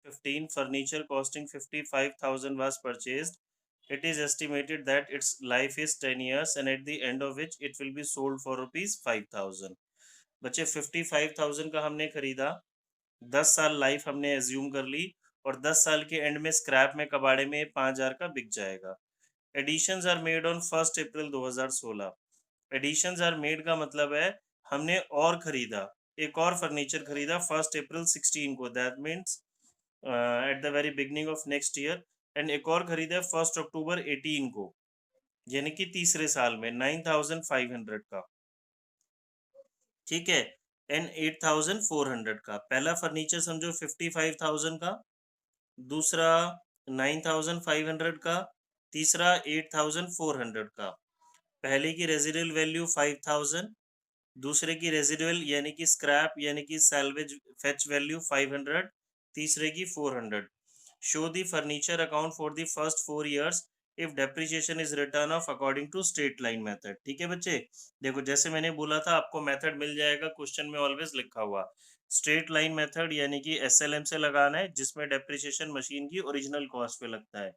2015 furniture costing 55,000 was purchased. It is estimated that its life is 10 years and at the end of which it will be sold for rupees 5,000. बच्चे 55,000 का हमने खरीदा, 10 साल life हमने assume कर ली और 10 साल के एंड में स्क्रैप में कबाड़े में 5,000 का बिक जाएगा. Additions are made on 1 April 2016. Additions are made का मतलब है हमने और खरीदा, एक और फर्नीचर खरीदा 1 अप्रैल 16 को, that means at the very beginning of next year. And एक और खरीदा 1 अक्टूबर 18 को, यानी कि तीसरे साल में 9,500 का. ठीक है. एंड 8,400 का. पहला फर्नीचर समझो 55,000 का, दूसरा 9,500 का, तीसरा 8,400 का. पहले की रेजिडुअल वैल्यू 5,000, दूसरे की रेजिडुअल यानी कि स्क्रैप यानी कि सैल्वेज फेच वैल्यू 500, तीसरे की 400. Show the furniture account for the first 4 years if depreciation is written off according to straight line method. ठीक है बच्चे, देखो जैसे मैंने बोला था आपको मेथड मिल जाएगा, क्वेश्चन में ऑलवेज लिखा हुआ स्ट्रेट लाइन मेथड यानी कि एसएलएम से लगाना है, जिसमें डेप्रिसिएशन मशीन की ओरिजिनल कॉस्ट पे लगता है.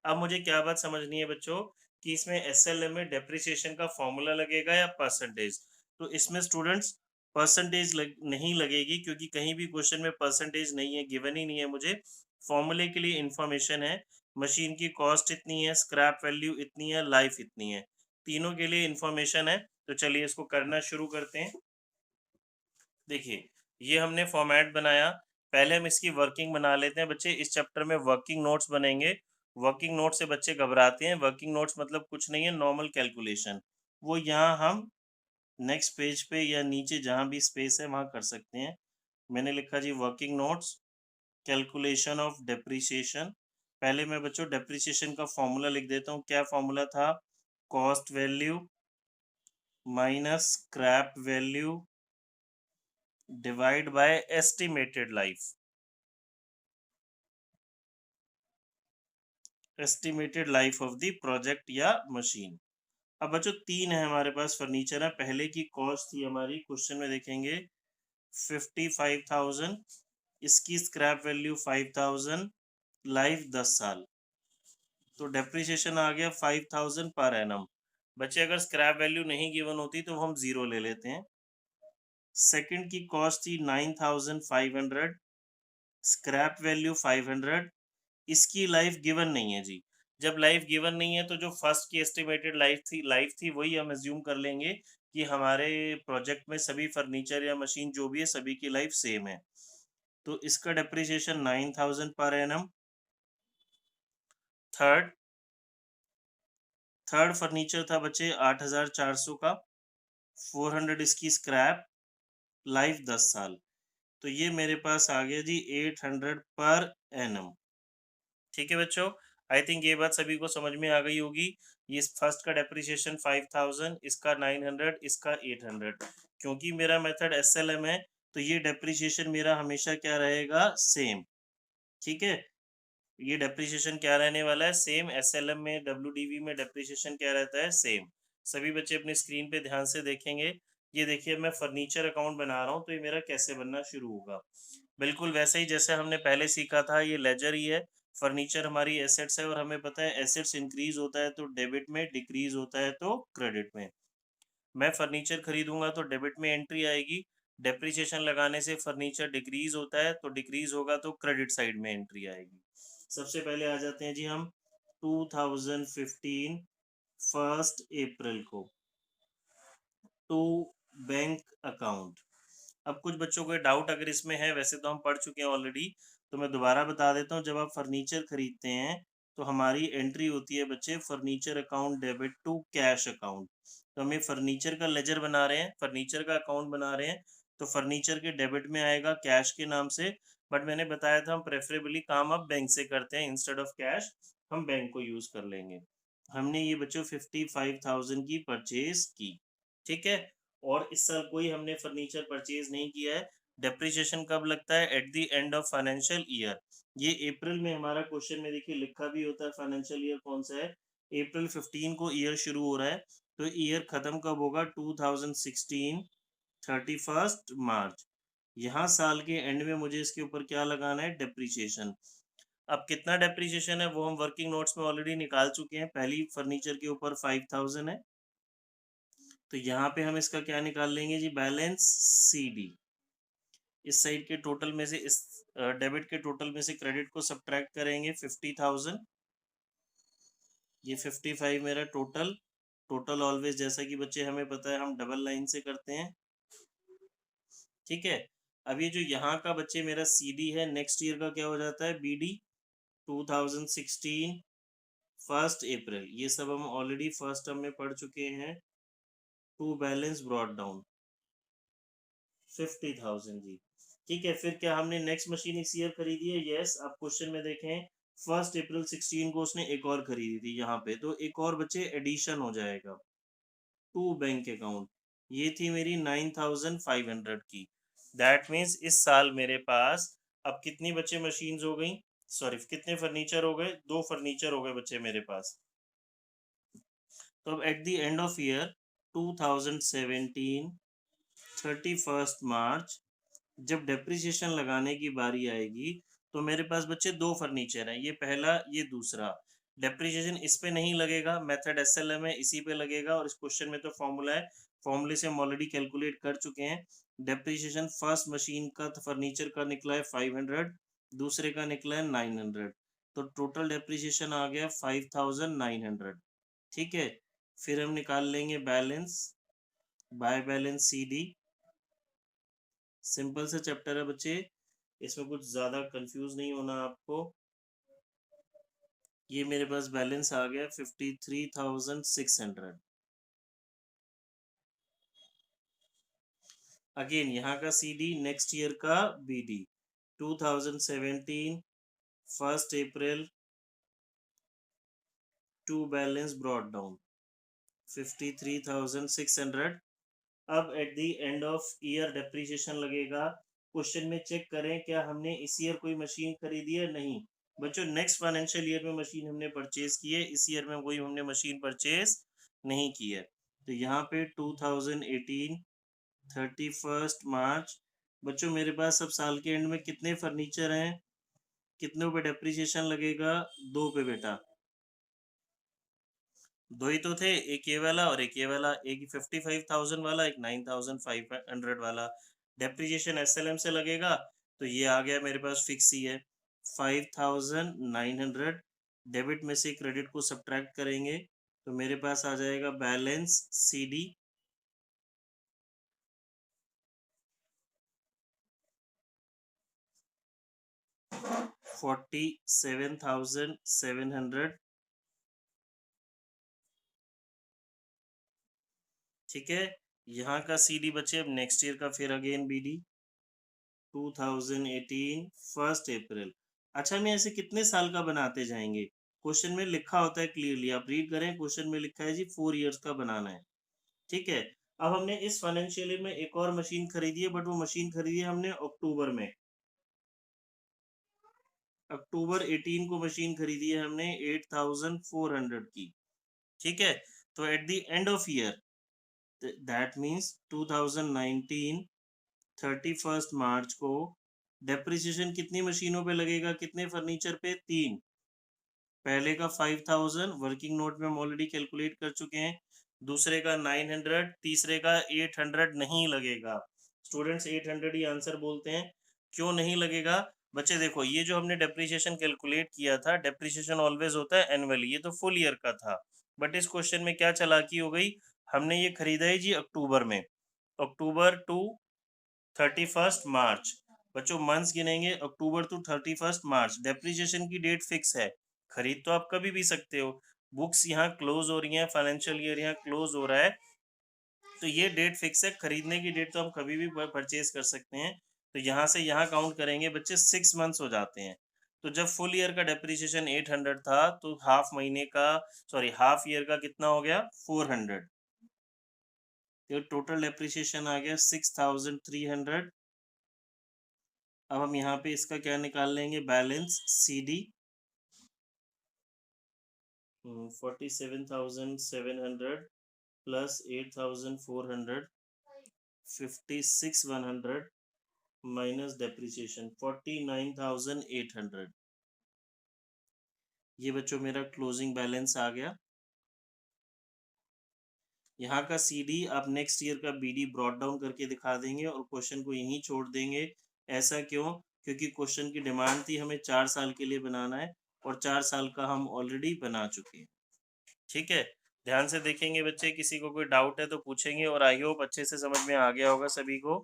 अब मुझे क्या बात समझनी है बच्चों कि इसमें एसएलएम में डेप्रिसिएशन का फॉर्मूला लगेगा या परसेंटेज. तो इसमें स्टूडेंट्स परसेंटेज नहीं लगेगी, क्योंकि कहीं भी क्वेश्चन में परसेंटेज नहीं है, गिवन ही नहीं है. मुझे फॉर्मूले के लिए इंफॉर्मेशन है, मशीन की कॉस्ट इतनी है, स्क्रैप वैल्यू इतनी है, लाइफ इतनी है, तीनों के लिए इंफॉर्मेशन है. तो चलिए इसको करना शुरू करते हैं. देखिए ये हमने फॉर्मेट बनाया, पहले हम इसकी वर्किंग बना लेते हैं बच्चे. इस चैप्टर में वर्किंग नोट्स बनेंगे. वर्किंग नोट से बच्चे घबराते हैं, वर्किंग नोट्स मतलब कुछ नहीं है, नॉर्मल कैलकुलेशन. वो यहाँ हम नेक्स्ट पेज पे या नीचे जहाँ भी स्पेस है वहाँ कर सकते हैं. मैंने लिखा जी working notes calculation of depreciation. पहले मैं बच्चों डेप्रिसिएशन का फॉर्मूला लिख देता हूँ. क्या फॉर्मूला था? Cost value minus scrap value divide by estimated life. Estimated life of the project या मशीन. अब बच्चों तीन है हमारे पास फर्नीचर है. पहले की कॉस्ट थी हमारी, क्वेश्चन में देखेंगे 55,000, इसकी स्क्रैप वैल्यू 5,000, लाइफ 10 साल. तो डेप्रिसिएशन आ गया 5,000 पर एनम. बच्चे अगर स्क्रैप वैल्यू नहीं गिवन होती तो हम जीरो ले लेते हैं. सेकंड की कॉस्ट थी 9,500, स्क्रैप वैल्यू 500, इसकी लाइफ गिवन नहीं है जी. जब लाइफ गिवन नहीं है तो जो फर्स्ट की एस्टिमेटेड लाइफ थी वही हम एज्यूम कर लेंगे कि हमारे प्रोजेक्ट में सभी फर्नीचर या मशीन जो भी है सभी की लाइफ सेम है. तो इसका depreciation 9,000 per annum. Third furniture था बच्चे 8,400 का, 400 इसकी स्क्रैप, लाइफ 10 साल. तो ये मेरे पास आ गया जी 800 पर एनम. ठीक है बच्चों, आई थिंक ये बात सभी को समझ में आ गई होगी. ये फर्स्ट का डेप्रिसिएशन 5,000, इसका 900, इसका 800. क्योंकि मेरा मेथड एसएलएम है तो ये डेप्रिसिएशन मेरा हमेशा क्या रहेगा? सेम. ठीक है, ये डेप्रिसिएशन क्या रहने वाला है? सेम. एसएलएम में डब्ल्यूडीवी में डेप्रिसिएशन क्या रहता है? सेम. सभी बच्चे अपनी स्क्रीन पे ध्यान से देखेंगे. ये देखिए मैं फर्नीचर अकाउंट बना रहा हूँ तो ये मेरा कैसे बनना शुरू होगा. बिल्कुल वैसे ही जैसे हमने पहले सीखा था, ये लेजर ही है. फर्नीचर हमारी एसेट्स है और हमें पता है एसेट्स इंक्रीज होता है तो डेबिट में, डिक्रीज होता है तो क्रेडिट में. मैं फर्नीचर खरीदूंगा तो डेबिट में एंट्री आएगी, डेप्रिसिएशन लगाने से फर्नीचर डिक्रीज होता है तो डिक्रीज होगा तो क्रेडिट साइड में एंट्री आएगी. सबसे पहले आ जाते हैं जी हम 2015 1 अप्रैल को टू बैंक अकाउंट. अब कुछ बच्चों को डाउट अगर इसमें है, वैसे तो हम पढ़ चुके हैं ऑलरेडी, तो मैं दोबारा बता देता हूँ. जब आप फर्नीचर खरीदते हैं तो हमारी एंट्री होती है बच्चे furniture account debit to cash account. तो हमें फर्नीचर का लेजर बना रहे हैं, फर्नीचर का अकाउंट बना रहे हैं, तो फर्नीचर के डेबिट में आएगा कैश के नाम से. बट मैंने बताया था हम प्रेफरेबली काम अब बैंक से करते हैं, इंस्टेड ऑफ कैश हम बैंक को यूज कर लेंगे. हमने ये बच्चों 55,000 की परचेज की. ठीक है, और इस साल कोई हमने फर्नीचर परचेज नहीं किया है. डेप्रिसिएशन कब लगता है? Eight the end of financial year. ये अप्रैल में हमारा क्वेश्चन में देखिए लिखा भी होता है फाइनेंशियल ईयर कौन सा है. अप्रैल 15 को ईयर शुरू हो रहा है, तो ईयर खत्म कब होगा? 2016 31 मार्च. यहाँ साल के एंड में मुझे इसके ऊपर क्या लगाना है, डेप्रीशिएशन। अब कितना डेप्रीशिएशन है वो हम वर्किंग नोट्स में ऑलरेडी निकाल चुके हैं। पहली फर्नीचर के ऊपर 5000 है, तो यहाँ पे हम इसका क्या निकाल लेंगे जी, बैलेंस CD। इस साइड के टोटल में से, इस डेबिट के टोटल में से क्रेडिट को सब्ट्रैक्ट करेंगे 50,000। ये 55 मेरा टोटल। टोटल ऑलवेज, जैसा कि बच्चे हमें पता है, हम डबल लाइन से करते हैं। ठीक है। अब ये जो यहाँ का बच्चे मेरा CD है, नेक्स्ट ईयर का क्या हो जाता है, BD। 2016 1 अप्रैल, ये सब हम ऑलरेडी फर्स्ट टर्म में पढ़ चुके हैं। टू बैलेंस ब्रॉट डाउन 50,000 जी। ठीक है, फिर क्या हमने नेक्स्ट मशीन इस ईयर खरीदी है? यस। आप क्वेश्चन में देखें, 1 अप्रैल 16 को उसने एक और खरीदी थी यहाँ पे, तो एक और बच्चे एडिशन हो जाएगा टू बैंक अकाउंट। ये थी मेरी 9,500 की। दैट मीन्स इस साल मेरे पास अब कितनी बच्चे मशीन्स हो गई, सॉरी कितने फर्नीचर हो गए, 2 फर्नीचर हो गए बच्चे मेरे पास। तो अब at the end of year 2017 31 मार्च जब डेप्रिसिएशन लगाने की बारी आएगी, तो मेरे पास बच्चे 2 फर्नीचर हैं, ये पहला ये दूसरा। डेप्रिसिएशन इस पे नहीं लगेगा, मेथड SLM है, इसी पे लगेगा। और इस क्वेश्चन में तो फॉर्मूला है, फॉर्मूले से हम ऑलरेडी कैलकुलेट कर चुके हैं। डेप्रिसिएशन फर्स्ट मशीन का फर्नीचर का निकला है 500, दूसरे का निकला है 900, तो टोटल डेप्रिसिएशन आ गया 5,900। ठीक है, फिर हम निकाल लेंगे balance by balance CD। Simple सा चैप्टर है बच्चे, इसमें कुछ ज्यादा कंफ्यूज नहीं होना आपको। ये मेरे पास बैलेंस आ गया 53,600। अगेन यहाँ का CD, नेक्स्ट ईयर का BD। 2017 1 अप्रैल टू बैलेंस ब्रॉट डाउन 53,600। अब at the end of year depreciation लगेगा। क्वेश्चन में चेक करें क्या हमने इस ईयर कोई मशीन खरीदी है? नहीं बच्चों, नेक्स्ट फाइनेंशियल ईयर में मशीन हमने परचेज की है, इस ईयर में कोई हमने मशीन परचेज नहीं की है। तो यहाँ पे 2018 31 मार्च बच्चों मेरे पास अब साल के एंड में कितने फर्नीचर हैं, कितनों पे डेप्रिसिएशन लगेगा? 2 पे बेटा, 2 ही तो थे, एक ये वाला और एक ये वाला, एक 55,000 वाला, एक 9,500 वाला। डेप्रिसिएशन SLM से लगेगा, तो ये आ गया मेरे पास फिक्स ही है 5,900। डेबिट में से क्रेडिट को सब्ट्रैक्ट करेंगे, तो मेरे पास आ जाएगा बैलेंस CD 47,700। ठीक है, यहाँ का CD बचे। अब नेक्स्ट ईयर का फिर अगेन BD 2018 1 अप्रैल। अच्छा, मैं ऐसे कितने साल का बनाते जाएंगे? क्वेश्चन में लिखा होता है क्लियरली, आप रीड करें, क्वेश्चन में लिखा है जी 4 इयर्स का बनाना है। ठीक है, अब हमने इस फाइनेंशियल ईयर में एक और मशीन खरीदी है, बट वो मशीन खरीदी है हमने अक्टूबर में। अक्टूबर 18 को मशीन खरीदी है हमने 8,400 की। ठीक है, तो eight the end of year, that means 2019 31 मार्च को डेप्रिसिएशन कितनी मशीनों पे लगेगा, कितने फर्नीचर पे? 3। पहले का 5,000 वर्किंग नोट में हम ऑलरेडी कैलकुलेट कर चुके हैं, दूसरे का 900, तीसरे का 800 नहीं लगेगा। स्टूडेंट्स 800 ही आंसर बोलते हैं, क्यों नहीं लगेगा? बच्चे देखो, ये जो हमने डेप्रिसिएशन कैलकुलेट किया था, डेप्रिसिएशन ऑलवेज होता है एनुअली, ये तो फुल ईयर का था। बट इस क्वेश्चन में क्या चालाकी हो गई, हमने ये खरीदा है जी अक्टूबर में, अक्टूबर टू 31 मार्च। बच्चों मंथ्स गिनेंगे, अक्टूबर टू 31 मार्च। डेप्रिसिएशन की डेट फिक्स है, खरीद तो आप कभी भी सकते हो। बुक्स यहाँ क्लोज हो रही हैं, फाइनेंशियल ईयर यहाँ क्लोज हो रहा है, तो ये डेट फिक्स है। खरीदने की डेट तो हम कभी भी परचेज कर सकते हैं। तो यहाँ से यहाँ काउंट करेंगे बच्चे, 6 मंथ्स हो जाते हैं। तो जब फुल ईयर का डेप्रिसिएशन 800 था, तो हाफ महीने का, सॉरी हाफ ईयर का कितना हो गया? 400। तो टोटल डेप्रिसिएशन आ गया 6,300। अब हम यहाँ पे इसका क्या निकाल लेंगे, balance CD 47,700 plus 8,400 56,100 minus depreciation 49,800। ये बच्चों मेरा क्लोजिंग बैलेंस आ गया। यहाँ का CD आप नेक्स्ट ईयर का BD ब्रॉट डाउन करके दिखा देंगे और क्वेश्चन को यहीं छोड़ देंगे। ऐसा क्यों? क्योंकि क्वेश्चन की डिमांड थी हमें 4 साल के लिए बनाना है और 4 साल का हम ऑलरेडी बना चुके हैं। ठीक है, ध्यान से देखेंगे बच्चे, किसी को कोई डाउट है तो पूछेंगे। और आई होप अच्छे से समझ में आ गया होगा सभी को।